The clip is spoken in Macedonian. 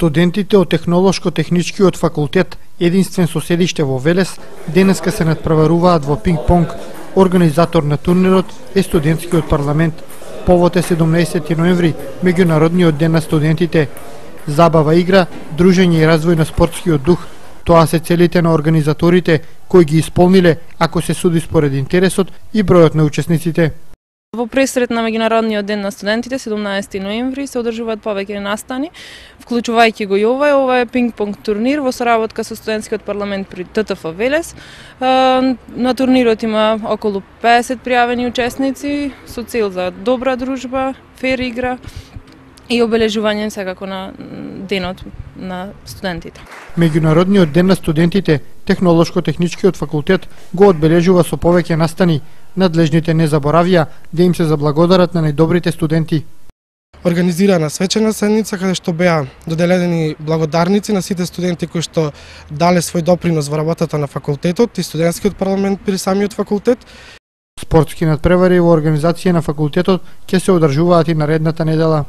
Студентите од Технолошко-техничкиот факултет, единствен со седиште во Велес, денеска се надпреваруваат во пинг-понг. Организатор на турнирот е студентскиот парламент. Повод е 17 ноември, меѓународниот ден на студентите. Забава, игра, дружење и развој на спортскиот дух. Тоа се целите на организаторите, кои ги исполниле, ако се суди според интересот и бројот на учесниците. Во пресред на меѓународниот ден на студентите, 17 ноември, се одржуваат повеќе настани, вклучувајќи го и ова е пинг-понг турнир во соработка со студентскиот парламент при ТТФ Велес. На турнирот има околу 50 пријавени учесници со цел за добра дружба, фер игра и обележување секако на денот на студентите. Меѓународниот ден на студентите, Технолошко-техничкиот факултет го одбележува со повеќе настани. Надлежните не заборавија да им се заблагодарат на најдобрите студенти. Организирана свечена седница каде што беа доделени благодарници на сите студенти кои што дале свој допринос во работата на факултетот и студентскиот парламент при самиот факултет. Спортски надпревари во организација на факултетот ќе се одржуваат и наредната недела.